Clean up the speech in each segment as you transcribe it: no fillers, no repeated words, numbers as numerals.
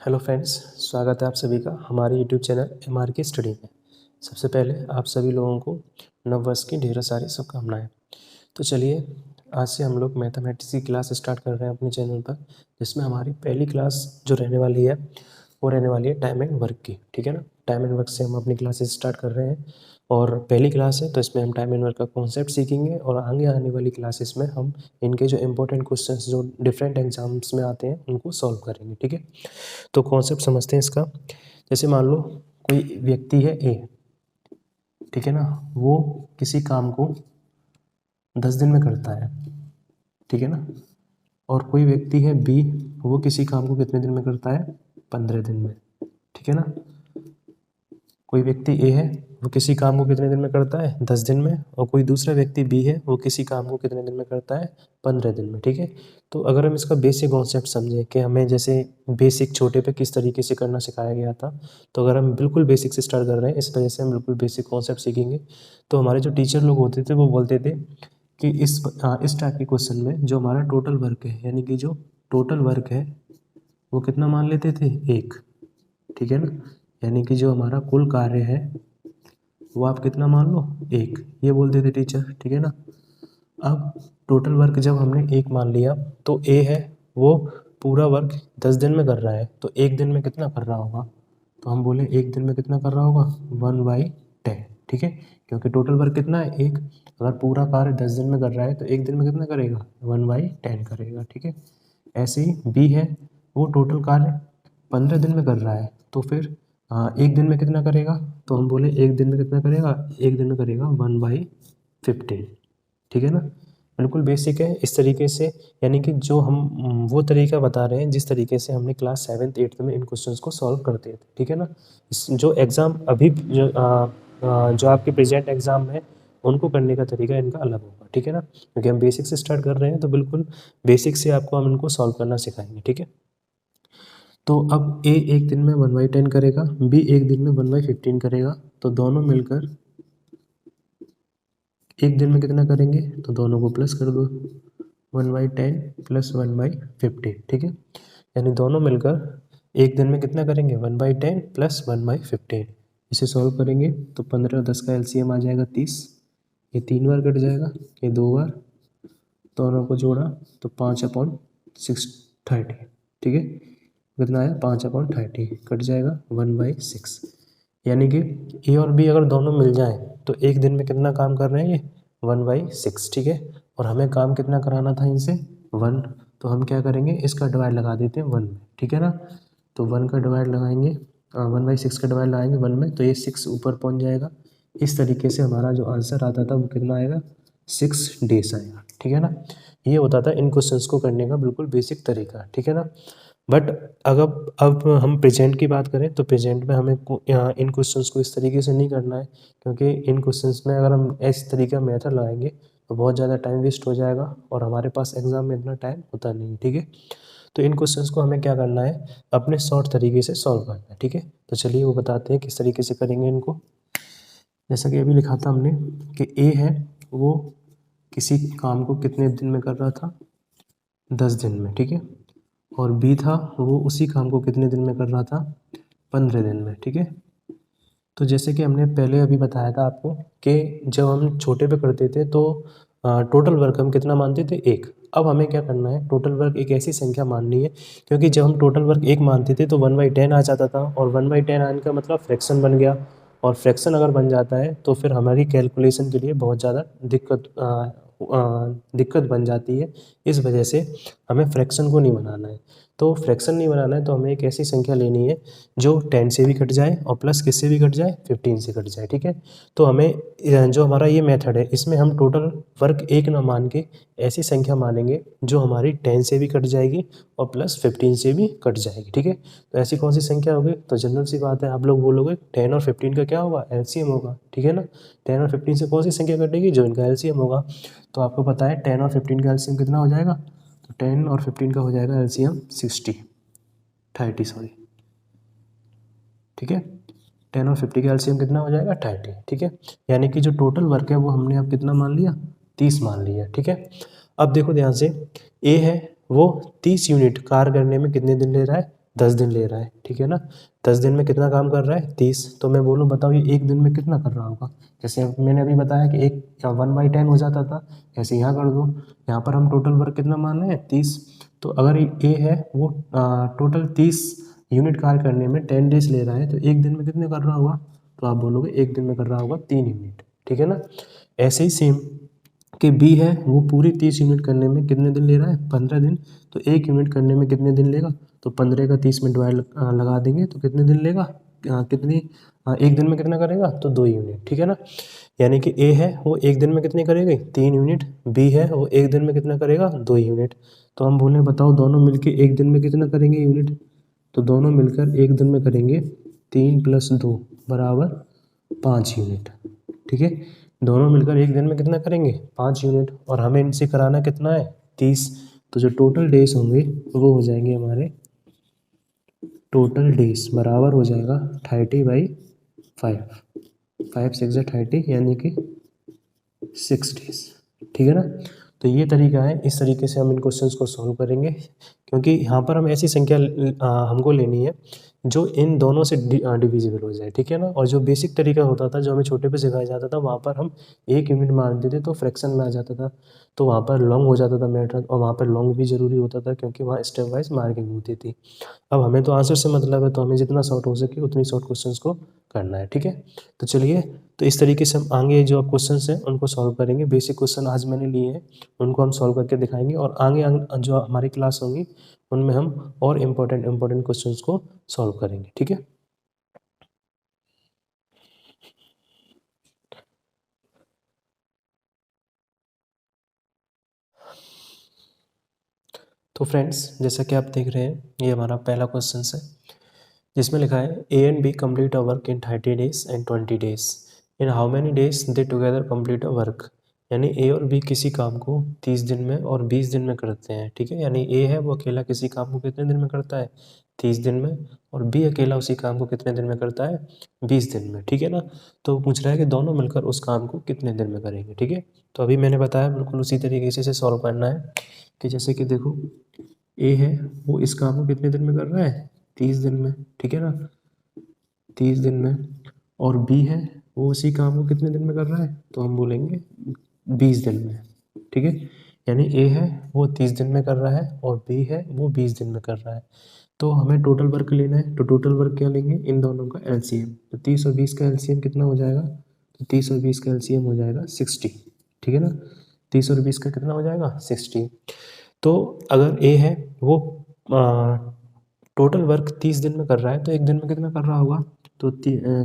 Hello friends, स्वागत है आप सभी का हमारे यूट्यूब चैनल MRK स्टडी में। सबसे पहले आप सभी लोगों को नववर्ष की ढेरों सारी शुभकामनाएं। तो चलिए आज से हम लोग मैथमेटिक्स की क्लास स्टार्ट कर रहे हैं अपने चैनल पर, जिसमें हमारी पहली क्लास जो रहने वाली है वो रहने वाली है टाइम एंड वर्क की। ठीक है ना, टाइम एंड वर्क से हम अपनी क्लासेस स्टार्ट कर रहे हैं और पहली क्लास है तो इसमें हम टाइम एंड वर्क का कॉन्सेप्ट सीखेंगे और आगे आने वाली क्लासेस में हम इनके जो इंपॉर्टेंट क्वेश्चंस जो डिफरेंट एग्जाम्स में आते हैं उनको सॉल्व करेंगे। ठीक है, तो कॉन्सेप्ट समझते हैं इसका। जैसे मान लो कोई व्यक्ति है ए, ठीक है ना, वो किसी काम को 10 दिन में करता है, ठीक है ना, और कोई व्यक्ति है बी, वो किसी काम को कितने दिन में करता है? 15 दिन में। ठीक है ना, कोई व्यक्ति ए है वो किसी काम को कितने दिन में करता है? 10 दिन में। और कोई दूसरा व्यक्ति बी है वो किसी काम को कितने दिन में करता है? 15 दिन में। ठीक है, तो अगर हम इसका बेसिक कॉन्सेप्ट समझें कि हमें जैसे बेसिक छोटे पे किस तरीके से करना सिखाया गया था, तो अगर हम बिल्कुल बेसिक से स्टार्ट कर रहे हैं, इस वजह से हम बिल्कुल बेसिक कॉन्सेप्ट सीखेंगे। तो हमारे जो टीचर लोग होते थे वो बोलते थे कि इस टाइप के क्वेश्चन में जो हमारा टोटल वर्क है, यानी कि जो टोटल वर्क है वो कितना मान लेते थे? 1। ठीक है ना, यानी कि जो हमारा कुल कार्य है वो आप कितना मान लो? 1, ये बोलते थे टीचर। ठीक है ना, अब टोटल वर्क जब हमने 1 मान लिया तो ए है वो पूरा वर्क 10 दिन में कर रहा है, तो 1 दिन में कितना कर रहा होगा? तो हम बोले 1 दिन में कितना कर रहा होगा? 1/10। ठीक है, क्योंकि टोटल वर्क कितना है? 1। अगर पूरा कार्य 10 दिन में कर रहा है तो 1 दिन में कितना करेगा? 1/10 करेगा। ठीक है, ऐसे ही बी है वो टोटल कार्य 15 दिन में कर रहा है, तो फिर 1 दिन में कितना करेगा? तो हम बोले 1 दिन में कितना करेगा? 1 दिन में करेगा 1/15। ठीक है ना, बिल्कुल बेसिक है इस तरीके से। यानी कि जो हम वो तरीका बता रहे हैं जिस तरीके से हमने क्लास 7th 8th में इन क्वेश्चंस को सॉल्व करते थे। ठीक है ना, जो एग्ज़ाम अभी जो आपके प्रेजेंट एग्ज़ाम है उनको करने का तरीका इनका अलग होगा। ठीक है ना, क्योंकि हम बेसिक से स्टार्ट कर रहे हैं तो बिल्कुल बेसिक से आपको हम इनको सॉल्व करना सिखाएंगे। ठीक है, तो अब ए 1 दिन में 1/10 करेगा, बी 1 दिन में 1/15 करेगा, तो दोनों मिलकर 1 दिन में कितना करेंगे? तो दोनों को प्लस कर दो, 1/10 प्लस 1/15। ठीक है, यानी दोनों मिलकर 1 दिन में कितना करेंगे? 1/10 प्लस 1/15। इसे सॉल्व करेंगे तो 15 और 10 का एलसीएम आ जाएगा 30। ये 3 बार कट जाएगा, ये 2 बार, दोनों को जोड़ा तो 5/630। ठीक है, कितना आया? 5/30 कट जाएगा 1/6। यानी कि ए और बी अगर दोनों मिल जाएं तो 1 दिन में कितना काम कर रहे हैं? ये 1/6। ठीक है, और हमें काम कितना कराना था इनसे? 1। तो हम क्या करेंगे? इसका डिवाइड लगा देते हैं 1 में। ठीक है ना, तो 1 का डिवाइड लगाएंगे, 1/6 का डिवाइड लगाएंगे 1 में, तो ये 6 ऊपर पहुंच जाएगा। इस तरीके से हमारा जो आंसर आता था वो कितना आएगा? 6 डेज आएगा। ठीक है ना, ये होता था इन क्वेश्चंस को करने का बिल्कुल बेसिक तरीका। ठीक है ना, बट अगर अब हम प्रेजेंट की बात करें तो प्रेजेंट में हमें इन क्वेश्चंस को इस तरीके से नहीं करना है, क्योंकि इन क्वेश्चंस में अगर हम इस तरीके का मेथड लगाएंगे तो बहुत ज़्यादा टाइम वेस्ट हो जाएगा और हमारे पास एग्जाम में इतना टाइम होता नहीं है। ठीक है, तो इन क्वेश्चंस को हमें क्या करना है? अपने शॉर्ट तरीके से सॉल्व करना है। ठीक है, तो चलिए वो बताते हैं किस तरीके से करेंगे इनको। जैसा कि अभी लिखा था हमने कि ए है वो किसी काम को कितने दिन में कर रहा था? 10 दिन में। ठीक है, और बी था वो उसी काम को कितने दिन में कर रहा था? 15 दिन में। ठीक है, तो जैसे कि हमने पहले अभी बताया था आपको कि जब हम छोटे पे करते थे तो टोटल वर्क हम कितना मानते थे? 1। अब हमें क्या करना है? टोटल वर्क एक ऐसी संख्या माननी है, क्योंकि जब हम टोटल वर्क 1 मानते थे तो 1/10 आ जाता था, और 1/10 आने का मतलब फ्रैक्शन बन गया, और फ्रैक्शन अगर बन जाता है तो फिर हमारी कैलकुलेशन के लिए बहुत ज़्यादा दिक्कत बन जाती है। इस वजह से हमें फ्रैक्शन को नहीं बनाना है। तो फ्रैक्शन नहीं बनाना है तो हमें एक ऐसी संख्या लेनी है जो 10 से भी कट जाए और प्लस किससे भी कट जाए? 15 से कट जाए। ठीक है, तो हमें जो हमारा ये मेथड है इसमें हम टोटल वर्क 1 ना मान के ऐसी संख्या मानेंगे जो हमारी 10 से भी कट जाएगी और प्लस 15 से भी कट जाएगी। ठीक है, तो ऐसी कौन सी संख्या होगी? तो जनरल सी बात है, आप लोग बोलोगे 10 और 15 का क्या होगा? एलसीएम होगा। ठीक है ना, 10 और 15 से कौन सी संख्या कटेगी? जो इनका एलसीएम होगा। तो आपको पता है 10 और 15 का एलसीएम कितना हो जाएगा? तो 10 और 15 का हो जाएगा एलसीएम 30 सॉरी। ठीक है, 10 और 50 का एलसीएम कितना हो जाएगा? 30। ठीक है, यानी कि जो टोटल वर्क है वो हमने अब कितना मान लिया? 30 मान लिया। ठीक है, अब देखो ध्यान से, ए है वो 30 यूनिट कार्य करने में कितने दिन ले रहा है? 10 दिन ले रहा है, ठीक है ना। 10 दिन में कितना काम कर रहा है, 30। तो मैं बोलूँ बताओ ये एक दिन में कितना कर रहा होगा। जैसे मैंने अभी बताया कि एक 1/10 हो जाता था, ऐसे यहाँ कर दो। यहाँ पर हम टोटल वर्क कितना मान रहे हैं, 30। तो अगर ए है वो टोटल 30 यूनिट कार्य करने में 10 डेज ले रहा है, तो एक दिन में कितने कर रहा होगा, तो आप बोलोगे एक दिन में कर रहा होगा 3 यूनिट, ठीक है ना। ऐसे ही सेम कि बी है वो पूरी 30 यूनिट करने में कितने दिन ले रहा है, 15 दिन। तो एक यूनिट करने में कितने दिन लेगा, तो 15 का 30 में डिवाइड लगा देंगे तो कितने दिन लेगा, कितनी एक दिन में कितना करेगा, तो 2 यूनिट, ठीक है ना। यानी कि ए है वो एक दिन में कितनी करेगी, 3 यूनिट। बी है वो एक दिन में कितना करेगा, 2 यूनिट। तो हम बोले बताओ दोनों मिलके एक दिन में कितना करेंगे यूनिट, तो दोनों मिलकर एक दिन में करेंगे 3 + 2 बराबर 5 यूनिट, ठीक है। दोनों मिलकर एक दिन में कितना करेंगे, 5 यूनिट। और हमें इनसे कराना कितना है, 30। तो जो टोटल डेज होंगे वो हो जाएंगे हमारे, टोटल डेज बराबर हो जाएगा 30/5, 5 6 30 यानी कि 6 डेज, ठीक है ना। तो ये तरीका है, इस तरीके से हम इन क्वेश्चंस को सॉल्व करेंगे, क्योंकि यहाँ पर हम ऐसी संख्या हमको लेनी है जो इन दोनों से डिविजिबल हो जाए, ठीक है ना। और जो बेसिक तरीका होता था जो हमें छोटे पे सिखाया जाता था, वहाँ पर हम एक यूनिट मानते थे तो फ्रैक्शन में आ जाता था, तो वहाँ पर लॉन्ग हो जाता था मैटर, और वहाँ पर लॉन्ग भी ज़रूरी होता था क्योंकि वहाँ स्टेप वाइज मार्किंग होती थी। अब हमें तो आंसर से मतलब है, तो हमें जितना शॉर्ट हो सके उतनी शॉर्ट क्वेश्चंस को करना है, ठीक है। तो चलिए, तो इस तरीके से हम आगे जो क्वेश्चंस हैं उनको सॉल्व करेंगे। बेसिक क्वेश्चन आज मैंने लिए हैं, उनको हम सॉल्व करके दिखाएंगे, और आगे जो हमारी क्लास होगी उनमें हम और इम्पोर्टेंट क्वेश्चंस को सॉल्व करेंगे, ठीक है। तो फ्रेंड्स, जैसा कि आप देख रहे हैं, ये हमारा पहला क्वेश्चन है जिसमें लिखा है A and B complete a work in 30 days and 20 days, in how many days they together complete a work. यानी ए और बी किसी काम को 30 दिन में और 20 दिन में करते हैं, ठीक है। यानी ए है वो अकेला किसी काम को कितने दिन में करता है, 30 दिन में, और बी अकेला उसी काम को कितने दिन में करता है, 20 दिन में, ठीक है ना। तो पूछ रहा है कि दोनों मिलकर उस काम को कितने दिन में करेंगे, ठीक है। तो अभी मैंने बताया बिल्कुल उसी तरीके से इसे सॉल्व करना है, कि जैसे कि देखो ए है वो इस काम को कितने दिन में कर रहा है, 30 दिन में, ठीक है ना, 30 दिन में। और बी है वो उसी काम को कितने दिन में कर रहा है, तो हम बोलेंगे 20 दिन में, ठीक है। यानी ए है वो 30 दिन में कर रहा है और बी है वो 20 दिन में कर रहा है। तो हमें टोटल वर्क लेना है, तो टोटल वर्क क्या लेंगे, इन दोनों का एलसीएम। तो 30 और 20 का एलसीएम कितना हो जाएगा, तो 30 और 20 का एलसीएम हो जाएगा 60, ठीक है ना। 30 और 20 का कितना हो जाएगा, 60। तो अगर ए है वो टोटल वर्क 30 दिन में कर रहा है, तो एक दिन में कितना कर रहा होगा, तो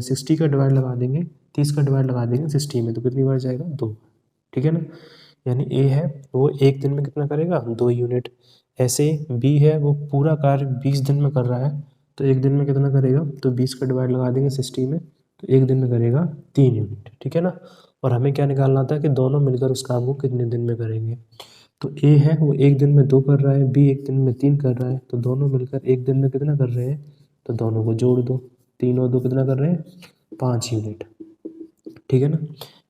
60 का डिवाइड लगा देंगे, 30 का डिवाइड लगा देंगे 60 में, तो कितनी बार जाएगा, 2, ठीक है ना। यानी ए है वो एक दिन में कितना करेगा, 2 यूनिट। ऐसे बी है वो पूरा कार्य 20 दिन में कर रहा है, तो एक दिन में कितना करेगा, तो 20 का डिवाइड लगा देंगे 60 में, तो एक दिन में करेगा 3 यूनिट, ठीक है ना। और हमें क्या निकालना था कि दोनों मिलकर उस काम को कितने दिन में करेंगे। तो ए है वो एक दिन में 2 कर रहा है, बी एक दिन में 3 कर रहा है, तो दोनों मिलकर एक दिन में कितना कर रहे हैं, तो दोनों को जोड़ दो, 3 और 2 कितना कर रहे हैं, 5 यूनिट, ठीक है ना।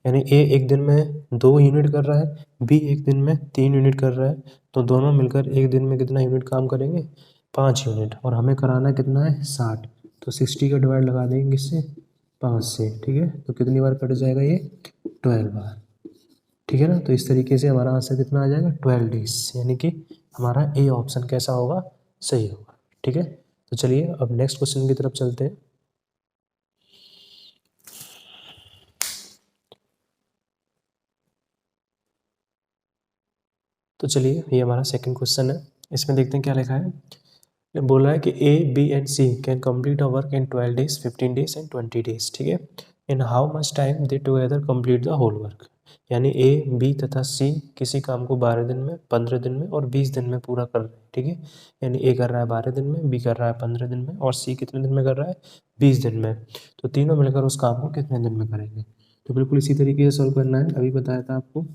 यानी ए एक दिन में 2 यूनिट कर रहा है, बी एक दिन में 3 यूनिट कर रहा है, तो दोनों मिलकर एक दिन में कितना यूनिट काम करेंगे, 5 यूनिट। और हमें कराना कितना है, 60। तो 60 का डिवाइड लगा देंगे किससे, 5 से, ठीक है। तो कितनी बार कट जाएगा ये, 12 बार, ठीक है ना। तो इस तरीके से हमारा आंसर कितना आ जाएगा, 12 डेज, यानी कि हमारा ए ऑप्शन कैसा होगा, सही होगा, ठीक है। तो चलिए अब नेक्स्ट क्वेश्चन की तरफ चलते हैं। तो चलिए ये हमारा सेकंड क्वेश्चन है, इसमें देखते हैं क्या लिखा है। बोला है कि A B and C can complete a work in 12 days, 15 days and 20 days, ठीक है। In how much time they together complete the whole work. यानी ए बी तथा सी किसी काम को 12 दिन में, 15 दिन में और 20 दिन में पूरा कर रहे हैं, ठीक है। यानी ए कर रहा है 12 दिन में, बी कर रहा है 15 दिन में, और सी कितने दिन में कर रहा है, 20 दिन में। तो तीनों मिलकर उस काम को कितने दिन में करेंगे। तो बिल्कुल इसी तरीके से सॉल्व करना है, अभी बताया था आपको।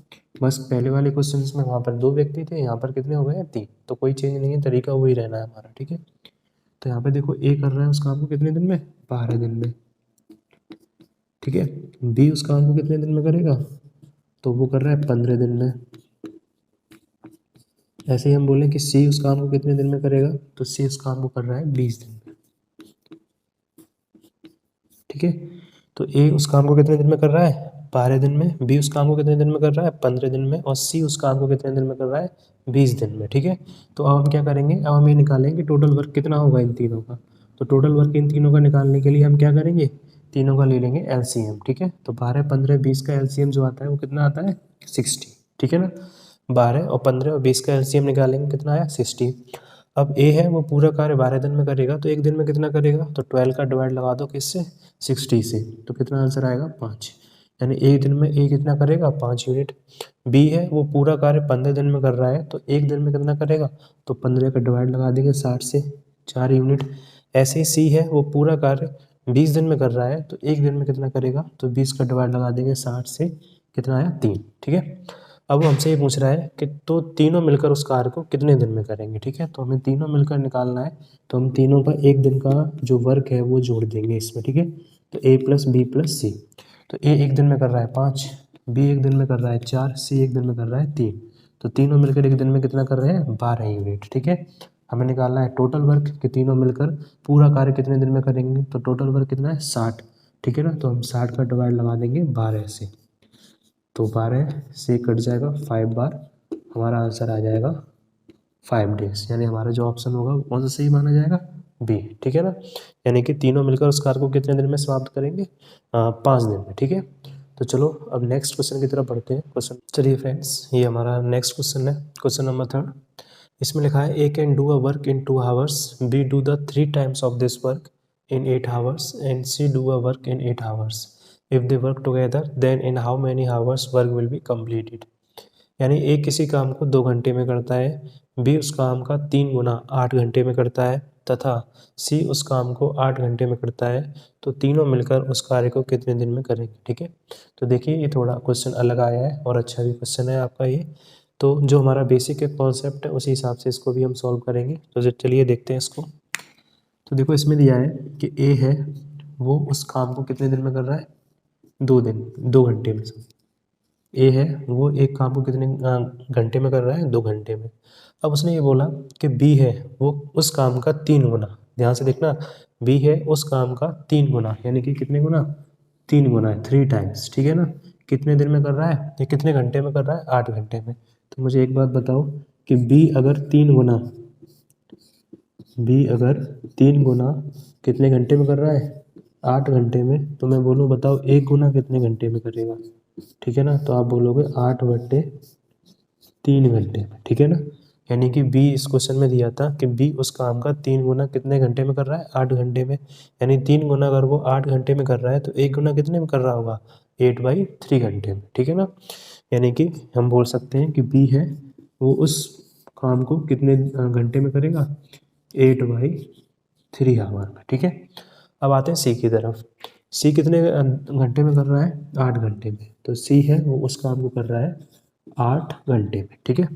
बस पहले वाले क्वेश्चन में वहाँ पर 2 व्यक्ति थे, यहाँ पर कितने हो गए हैं, 3। तो कोई चेंज नहीं है, तरीका वही रहना है हमारा, ठीक है। तो यहाँ पे देखो ए कर रहा है उस काम को कितने दिन में, 12 दिन में, ठीक है। बी उस काम को कितने दिन में करेगा, तो वो कर रहा है 15 दिन में, ऐसे ही हम बोलें कि सी उस काम को कितने दिन में करेगा, तो सी उस काम को कर रहा है 20 दिन में, ठीक है। तो ए उस काम को कितने दिन में कर रहा है, 12 दिन में, बी उस काम को कितने दिन में कर रहा है, 15 दिन में, और सी उस काम को कितने दिन में कर रहा है, 20 दिन में, ठीक है। तो अब हम क्या करेंगे, अब हम ये निकालेंगे कि टोटल वर्क कितना होगा इन तीनों का। तो टोटल वर्क इन तीनों का निकालने के लिए हम क्या करेंगे, तीनों का ले लेंगे एलसीएम, ठीक है। तो 12, 15, 20 का एलसीएम जो आता है वो कितना आता है, 60, ठीक है ना। 12 और 15 और 20 का एलसीएम निकालेंगे, कितना आया, 60। अब ए है वो पूरा कार्य 12 दिन में करेगा, तो एक दिन में कितना करेगा, तो 12 का डिवाइड लगा दो किससे, 60 से, तो कितना आंसर आएगा, 5। यानी एक दिन में ए कितना करेगा, 5 यूनिट। बी है वो पूरा कार्य 15 दिन में कर रहा है, तो एक दिन में कितना करेगा, तो 15 का डिवाइड लगा देंगे 60 से, 4 यूनिट। ऐसे ही सी है वो पूरा कार्य 20 दिन में कर रहा है, तो एक दिन में कितना करेगा, तो 20 का डिवाइड लगा देंगे 60 से, कितना आया, 3, ठीक है। अब वो हमसे ये पूछ रहा है कि तो तीनों मिलकर उस कार्य को कितने दिन में करेंगे, ठीक है। तो हमें तीनों मिलकर निकालना है, तो हम तीनों का एक दिन का जो वर्क है वो जोड़ देंगे इसमें, ठीक है। तो ए प्लस बी प्लस सी, तो ए एक दिन में कर रहा है 5, बी एक दिन में कर रहा है 4, सी एक दिन में कर रहा है 3, तो तीनों मिलकर एक दिन में कितना कर रहे हैं, 12 यूनिट, ठीक है। हमें निकालना है टोटल वर्क कि तीनों मिलकर पूरा कार्य कितने दिन में करेंगे, तो टोटल वर्क कितना है, 60, ठीक है ना। तो हम 60 का डिवाइड लगा देंगे 12 से, तो 12 से कट जाएगा 5 बार, हमारा आंसर आ जाएगा 5 डेज। यानी हमारा जो ऑप्शन होगा कौन सा सही माना जाएगा, बी, ठीक है ना। यानी कि तीनों मिलकर उस कार्य को कितने दिन में समाप्त करेंगे, 5 दिन में, ठीक है। तो चलो अब नेक्स्ट क्वेश्चन की तरफ बढ़ते हैं। क्वेश्चन, चलिए फ्रेंड्स, ये हमारा नेक्स्ट क्वेश्चन है, क्वेश्चन नंबर 3। इसमें लिखा है A can do a work in 2 hours, B do the 3 times of this work in 8 hours and C do a work in 8 hours. If they work together, then in how many hours work will be completed? यानी ए किसी काम को 2 घंटे में करता है, B उस काम का 3 गुना 8 घंटे में करता है, तथा सी उस काम को 8 घंटे में करता है, तो तीनों मिलकर उस कार्य को कितने दिन में करेंगे, ठीक है। तो देखिए ये थोड़ा क्वेश्चन अलग आया है और अच्छा भी क्वेश्चन है आपका ये। तो जो हमारा बेसिक कॉन्सेप्ट है उसी हिसाब से इसको भी हम सॉल्व करेंगे। तो चलिए देखते हैं इसको। तो देखो इसमें दिया है कि ए है वो उस काम को कितने दिन में कर रहा है, 2 घंटे में। ए है वो एक काम को कितने घंटे में कर रहा है, 2 घंटे में। अब उसने ये बोला कि बी है वो उस काम का 3 गुना, ध्यान से देखना, बी है उस काम का 3 गुना, यानी कि कितने गुना, 3 गुना है, 3 टाइम्स, ठीक है ना। कितने दिन में कर रहा है, ये कितने घंटे में कर रहा है, 8 घंटे में। तो मुझे एक बात बताओ कि बी अगर 3 गुना, बी अगर 3 गुना कितने घंटे में कर रहा है, 8 घंटे में, तो मैं बोलूँ बताओ 1 गुना कितने घंटे में करेगा, ठीक है ना। तो आप बोलोगे 8/3 घंटे में, ठीक है ना। यानी कि बी इस क्वेश्चन में दिया था कि बी उस काम का 3 गुना कितने घंटे में कर रहा है, 8 घंटे में। यानी 3 गुना अगर वो 8 घंटे में कर रहा है तो 1 गुना कितने में कर रहा होगा, 8/3 घंटे में, ठीक है ना। यानी कि हम बोल सकते हैं कि बी है वो उस काम को कितने घंटे में करेगा, 8/3 आवर में, ठीक है। अब आते हैं सी की तरफ। सी कितने घंटे में कर रहा है, 8 घंटे में। तो सी है वो उस काम को कर रहा है 8 घंटे में, ठीक है।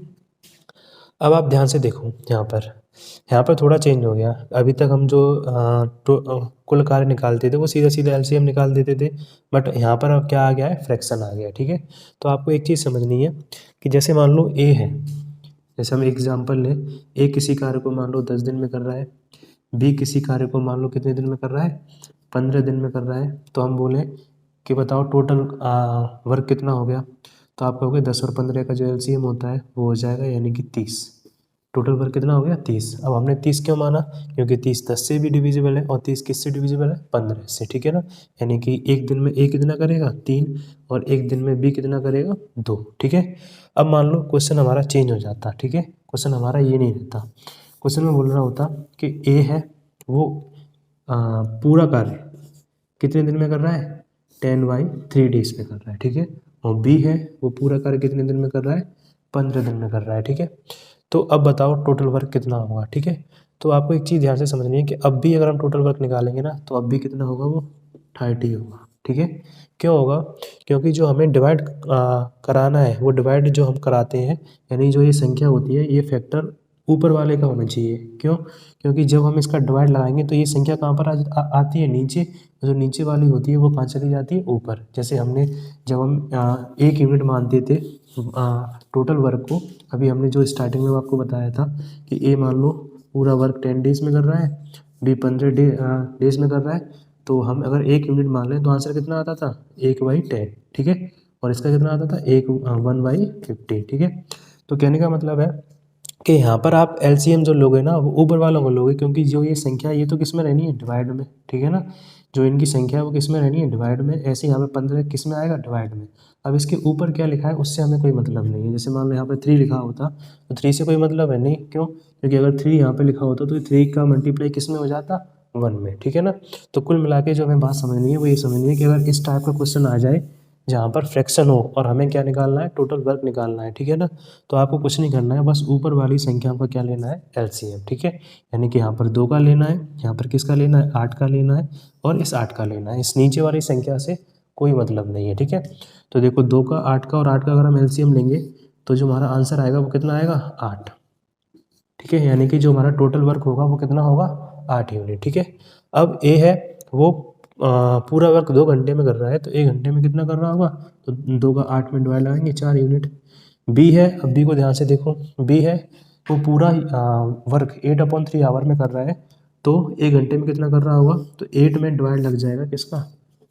अब आप ध्यान से देखो यहाँ पर थोड़ा चेंज हो गया। अभी तक हम जो कुल कार्य निकालते थे वो सीधा सीधा एलसीएम निकाल देते थे, बट यहाँ पर अब क्या आ गया है, फ्रैक्शन आ गया, ठीक है। तो आपको एक चीज़ समझनी है कि जैसे मान लो ए है, जैसे हम एग्जाम्पल लें, ए किसी कार्य को मान लो 10 दिन में कर रहा है, बी किसी कार्य को मान लो कितने दिन में कर रहा है, 15 दिन में कर रहा है। तो हम बोलें कि बताओ टोटल वर्क कितना हो गया, तो आप कहोगे 10 और 15 का जो एलसीएम होता है वो हो जाएगा, यानी कि 30। टोटल वर्क कितना हो गया, 30। अब हमने 30 क्यों माना, क्योंकि 30 10 से भी डिविजिबल है और 30 किससे डिविजिबल है, 15 से, ठीक है ना। यानी कि एक दिन में ए कितना करेगा, 3, और एक दिन में बी कितना करेगा, 2, ठीक है। अब मान लो क्वेश्चन हमारा चेंज हो जाता, ठीक है, क्वेश्चन हमारा ये नहीं रहता। क्वेश्चन में बोल रहा होता कि ए है वो पूरा कार्य कितने दिन में कर रहा है, 10/3 डेज में कर रहा है, ठीक है। और बी है वो पूरा कार्य कितने दिन में कर रहा है, 15 दिन में कर रहा है, ठीक है। तो अब बताओ टोटल वर्क कितना होगा, ठीक है। तो आपको एक चीज़ ध्यान से समझनी है कि अब भी अगर हम टोटल वर्क निकालेंगे ना, तो अब भी कितना होगा, वो 30 होगा, ठीक है। क्यों होगा, क्योंकि जो हमें डिवाइड कराना है वो डिवाइड जो हम कराते हैं, यानी जो ये संख्या होती है ये फैक्टर ऊपर वाले का होना चाहिए। क्यों, क्योंकि जब हम इसका डिवाइड लगाएंगे तो ये संख्या कहाँ पर आती है, नीचे। जो नीचे वाली होती है वो कहाँ चली जाती है, ऊपर। जैसे हमने जब हम 1 यूनिट मानते थे टोटल वर्क को, अभी हमने जो स्टार्टिंग में आपको बताया था कि ए मान लो पूरा वर्क 10 डेज में कर रहा है, बी 15 डेज में कर रहा है, तो हम अगर 1 यूनिट मान लें तो आंसर कितना आता था 1/10, ठीक है। और इसका कितना आता था 1/50, ठीक है। तो कहने का मतलब है कि यहाँ पर आप एलसीएम जो लोगे ना वो ऊपर वालों को लोगे, क्योंकि जो ये संख्या ये तो किस में रहनी है डिवाइड में, ठीक है ना। जो इनकी संख्या है वो किस में रहनी है डिवाइड में, ऐसे यहाँ पे 15 किस में आएगा डिवाइड में। अब इसके ऊपर क्या लिखा है उससे हमें कोई मतलब नहीं है। जैसे मान लो यहाँ पे 3 लिखा होता तो 3 से कोई मतलब है नहीं, क्यों, क्योंकि अगर 3 यहाँ पे लिखा होता तो 3 का मल्टीप्लाई किस में हो जाता 1 में, ठीक है ना। तो कुल मिला के जो हमें बात समझनी है वो ये समझनी है कि अगर इस टाइप का क्वेश्चन आ जाए जहाँ पर फ्रैक्शन हो और हमें क्या निकालना है टोटल वर्क निकालना है, ठीक है ना, तो आपको कुछ नहीं करना है, बस ऊपर वाली संख्याओं का क्या लेना है एलसीएम, ठीक है। यानी कि यहाँ पर 2 का लेना है, यहाँ पर किसका लेना है 8 का लेना है और इस 8 का लेना है, इस नीचे वाली संख्या से कोई मतलब नहीं है, ठीक है। तो देखो 2 का 8 का और 8 का अगर हम एलसीएम लेंगे तो जो हमारा आंसर आएगा वो कितना आएगा 8, ठीक है। यानी कि जो हमारा टोटल वर्क होगा वो कितना होगा 8 यूनिट, ठीक है। अब ए है वो पूरा वर्क 2 घंटे में कर रहा है, तो 1 घंटे में कितना कर रहा होगा, तो 2 का 8 में डिवाइड लगाएंगे 4 यूनिट। बी है, अब बी को ध्यान से देखो, बी है वो पूरा वर्क 8/3 आवर में कर रहा है, तो 1 घंटे में कितना कर रहा होगा, तो 8 में डिवाइड लग जाएगा किसका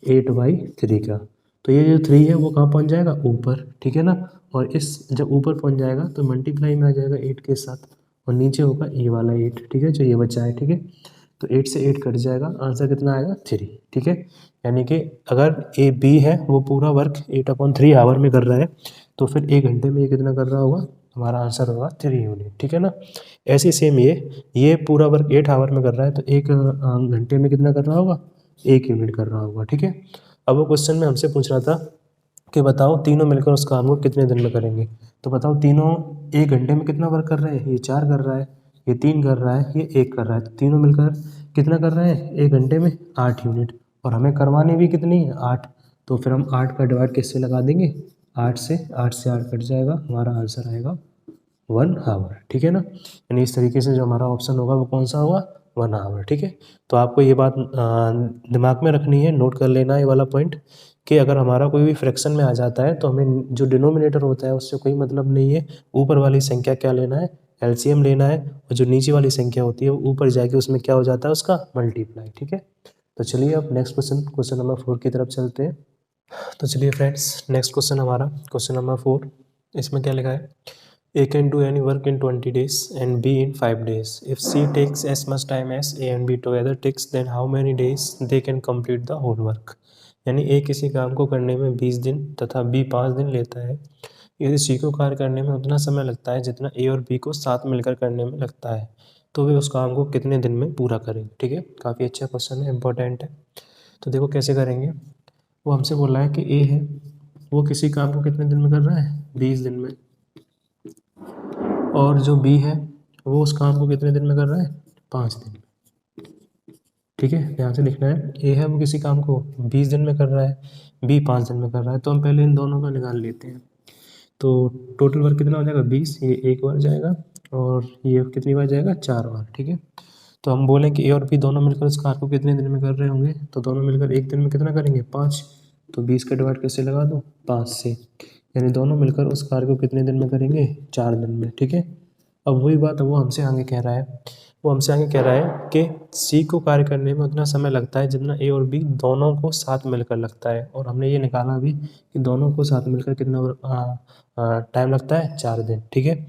8/3 का। तो ये जो 3 है वो कहाँ पहुँच जाएगा ऊपर, ठीक है ना। और इस जब ऊपर पहुँच जाएगा तो मल्टीप्लाई में आ जाएगा 8 के साथ, और नीचे होगा ए वाला 8, ठीक है, जो ये बचा है, ठीक है। तो 8 से 8 कट जाएगा, आंसर कितना आएगा 3, ठीक है। यानी कि अगर ए बी है वो पूरा वर्क 8/3 आवर में कर रहा है, तो फिर 1 घंटे में ये कितना कर रहा होगा, हमारा आंसर होगा 3 यूनिट, ठीक है ना। ऐसे सेम ये पूरा वर्क 8 आवर में कर रहा है, तो 1 घंटे में कितना कर रहा होगा 1 यूनिट कर रहा होगा, ठीक है। अब वो क्वेश्चन में हमसे पूछ रहा था कि बताओ तीनों मिलकर उस काम को कितने दिन में करेंगे। तो बताओ तीनों 1 घंटे में कितना वर्क कर रहे हैं, ये 4 कर रहा है, ये 3 कर रहा है, ये 1 कर रहा है, तो तीनों मिलकर कितना कर रहे हैं 1 घंटे में 8 यूनिट, और हमें करवानी भी कितनी है 8। तो फिर हम 8 का डिवाइड किससे लगा देंगे 8 से, 8 कट जाएगा, हमारा आंसर आएगा 1 आवर, ठीक है ना। यानी इस तरीके से जो हमारा ऑप्शन होगा वो कौन सा होगा 1 आवर, ठीक है। तो आपको ये बात दिमाग में रखनी है, नोट कर लेना है ये वाला पॉइंट, कि अगर हमारा कोई भी फ्रैक्शन में आ जाता है तो हमें जो डिनोमिनेटर होता है उससे कोई मतलब नहीं है, ऊपर वाली संख्या क्या लेना है एलसीएम लेना है, और जो नीचे वाली संख्या होती है वो ऊपर जाके उसमें क्या हो जाता है उसका मल्टीप्लाई, ठीक है। तो चलिए अब नेक्स्ट क्वेश्चन नंबर 4 की तरफ चलते हैं। तो चलिए फ्रेंड्स नेक्स्ट क्वेश्चन हमारा क्वेश्चन नंबर 4, इसमें क्या लिखा है, A can do any work in 20 days and B in 5 days. If C takes as much time as A and B together takes, then how many days they can complete the whole work? यानी A किसी काम को करने में 20 दिन तथा B 5 दिन लेता है। यदि C को कार्य करने में उतना समय लगता है जितना A और B को साथ मिलकर करने में लगता है, तो वे उस काम को कितने दिन में पूरा करें, ठीक है। काफ़ी अच्छा क्वेश्चन है, इंपॉर्टेंट है। तो देखो कैसे करेंगे, वो हमसे बोल रहा है कि A है वो किसी काम को कितने दिन में कर रहा है 20 दिन में, और जो बी है वो उस काम को कितने दिन में कर रहा है 5 दिन में, ठीक है। ध्यान से लिखना है, ए है वो किसी काम को 20 दिन में कर रहा है, बी 5 दिन में कर रहा है, तो हम पहले इन दोनों का निकाल लेते हैं। तो टोटल वर्क कितना हो जाएगा 20, ये 1 बार जाएगा और ये कितनी बार जाएगा 4 बार, ठीक है। तो हम बोलें कि ए और बी दोनों मिलकर उस कार को कितने दिन में कर रहे होंगे, तो दोनों मिलकर एक दिन में कितना करेंगे 5, तो 20 का डिवाइड कैसे लगा दो 5 से, यानी दोनों मिलकर उस कार को कितने दिन में करेंगे 4 दिन में, ठीक है। अब वही बात वो हमसे आगे कह रहा है, वो हमसे आगे कह रहा है कि सी को कार्य करने में उतना समय लगता है जितना ए और बी दोनों को साथ मिलकर लगता है, और हमने ये निकाला भी कि दोनों को साथ मिलकर कितना टाइम लगता है 4 दिन, ठीक है।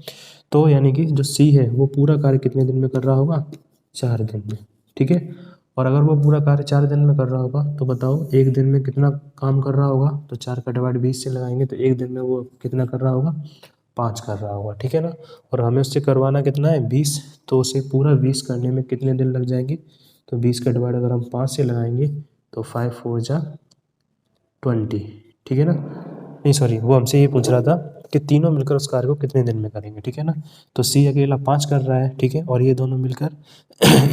तो यानी कि जो सी है वो पूरा कार्य कितने दिन में कर रहा होगा 4 दिन में, ठीक है। और अगर वो पूरा कार्य 4 दिन में कर रहा होगा तो बताओ एक दिन में कितना काम कर रहा होगा, तो 4 का डिवाइड 20 से लगाएंगे तो एक दिन में वो कितना कर रहा होगा 5 कर रहा होगा, ठीक है ना। और हमें उससे करवाना कितना है 20, तो उसे पूरा 20 करने में कितने दिन लग जाएंगे, तो 20 का डिवाइड अगर हम 5 से लगाएंगे तो 5 4 जा 20, ठीक है ना। नहीं सॉरी, वो हमसे ये पूछ रहा था कि तीनों मिलकर उस कार्य को कितने दिन में करेंगे, ठीक है ना। तो सी अकेला 5 कर रहा है, ठीक है, और ये दोनों मिलकर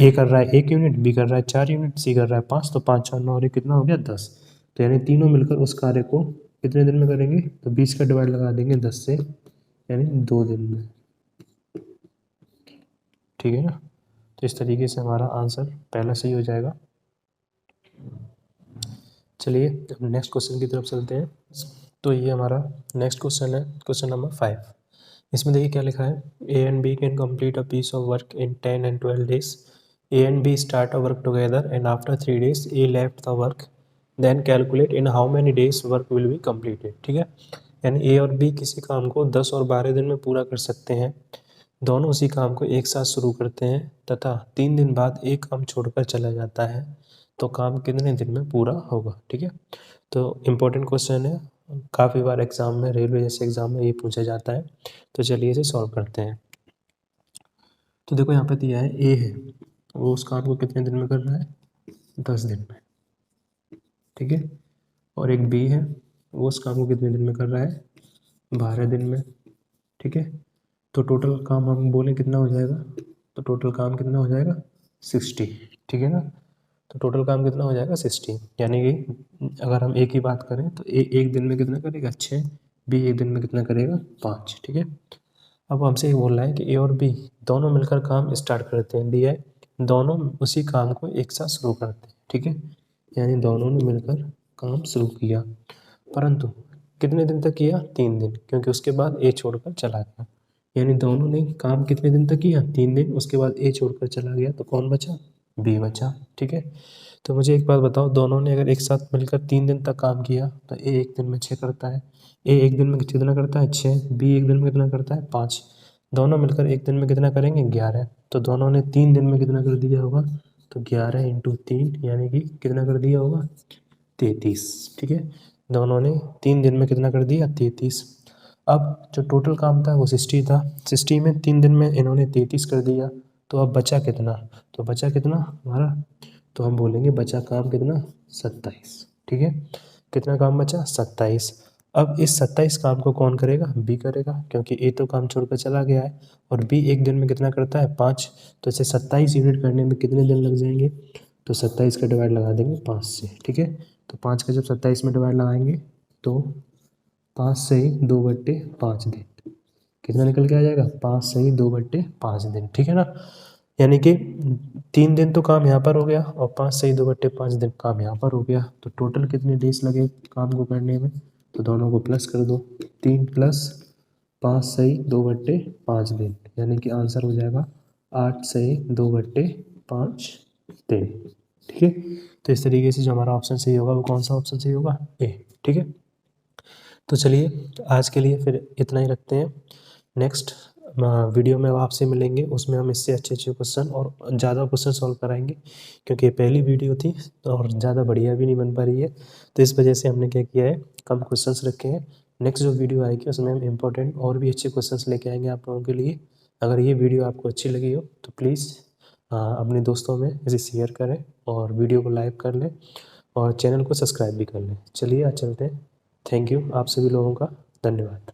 ए कर रहा है 1 यूनिट, बी कर रहा है 4 यूनिट, सी कर रहा है 5, तो 5 4 9 और ये कितना हो गया 10। तो यानी तीनों मिलकर उस कार्य को कितने दिन में करेंगे, तो 20 का डिवाइड लगा देंगे 10 से, यानी 2 दिन में, ठीक है ना। तो इस तरीके से हमारा आंसर पहला सही हो जाएगा। चलिए अब नेक्स्ट क्वेश्चन की तरफ चलते हैं। तो ये हमारा नेक्स्ट क्वेश्चन है, क्वेश्चन नंबर 5। इसमें देखिए क्या लिखा है, A and B can complete a piece of work in 10 and 12 days. A and B start a work together and after 3 days A left the work, then calculate in how many days work will be completed. ठीक है, यानी A और B किसी काम को 10 और 12 दिन में पूरा कर सकते हैं। दोनों उसी काम को एक साथ शुरू करते हैं तथा 3 दिन बाद एक काम छोड़कर चला जाता है, तो काम कितने दिन में पूरा होगा। ठीक है, तो इम्पोर्टेंट क्वेश्चन है, काफ़ी बार एग्जाम में, रेलवे जैसे एग्जाम में ये पूछा जाता है। तो चलिए इसे सॉल्व करते हैं। तो देखो यहाँ पे दिया है ए है, वो उस काम को कितने दिन में कर रहा है, 10 दिन में। ठीक है, और एक बी है, वो उस काम को कितने दिन में कर रहा है, 12 दिन में। ठीक है, तो टोटल काम हम बोले कितना हो जाएगा, तो टोटल काम कितना हो जाएगा 60। ठीक है ना, तो टोटल काम कितना हो जाएगा 60, यानी कि अगर हम ए की बात करें तो ए एक दिन में कितना करेगा 6, बी एक दिन में कितना करेगा 5। ठीक है, अब हमसे ये बोल रहा है कि ए और बी दोनों मिलकर काम स्टार्ट करते हैं, दिया है दोनों उसी काम को एक साथ शुरू करते हैं। ठीक है, यानी दोनों ने मिलकर काम शुरू किया, परंतु कितने दिन तक किया, 3 दिन, क्योंकि उसके बाद ए छोड़कर चला गया। यानी दोनों ने काम कितने दिन तक किया, 3 दिन, उसके बाद ए छोड़कर चला गया, तो कौन बचा, बी बचा। ठीक है, तो मुझे एक बात बताओ, दोनों ने अगर एक साथ मिलकर 3 दिन तक काम किया तो ए एक दिन में 6 करता है, ए एक दिन में कितना करता है 6, बी एक दिन में कितना करता है 5, दोनों मिलकर एक दिन में कितना करेंगे 11। तो दोनों ने 3 दिन में कितना कर दिया होगा, तो 11 × 3 यानी कि कितना कर दिया होगा 33। ठीक है, दोनों ने 3 दिन में कितना कर दिया 33। अब जो टोटल काम था वो 60 था, 60 में 3 दिन में इन्होंने 33 कर दिया, तो अब बचा कितना, तो बचा कितना हमारा, तो हम बोलेंगे बचा काम कितना 27। ठीक है, कितना काम बचा 27। अब इस 27 काम को कौन करेगा, बी करेगा, क्योंकि ए तो काम छोड़कर चला गया है, और बी एक दिन में कितना करता है 5, तो इसे 27 यूनिट करने में कितने दिन लग जाएंगे, तो 27 का डिवाइड लगा देंगे 5 से। ठीक है, तो 5 का जब 27 में डिवाइड लगाएंगे तो 5 से ही 2/5 दिन, कितना निकल के आ जाएगा 5 से ही 2/5 दिन। ठीक है ना, यानी कि 3 दिन तो काम यहाँ पर हो गया और 5 से ही 2/5 दिन काम यहाँ पर हो गया, तो टोटल कितने डेज लगे काम को करने में, तो दोनों को प्लस कर दो, 3 + 5 से ही 2/5 दिन, यानी कि आंसर हो जाएगा 8 से ही 2/5 दिन। ठीक है, तो इस तरीके से जो हमारा ऑप्शन सही होगा वो कौन सा ऑप्शन सही होगा, ए। ठीक है, तो चलिए आज के लिए फिर इतना ही रखते हैं। नेक्स्ट वीडियो में आपसे मिलेंगे, उसमें हम इससे अच्छे अच्छे क्वेश्चन और ज़्यादा क्वेश्चन सॉल्व कराएंगे, क्योंकि ये पहली वीडियो थी और ज़्यादा बढ़िया भी नहीं बन पा रही है, तो इस वजह से हमने क्या किया है, कम क्वेश्चंस रखे हैं। नेक्स्ट जो वीडियो आएगी उसमें हम इम्पोर्टेंट और भी अच्छे क्वेश्चंस लेके आएंगे आप लोगों के लिए। अगर ये वीडियो आपको अच्छी लगी हो तो प्लीज़ अपने दोस्तों में इसे शेयर करें और वीडियो को लाइक कर लें और चैनल को सब्सक्राइब भी कर लें। चलिए आज चलते हैं। थैंक यू, आप सभी लोगों का धन्यवाद।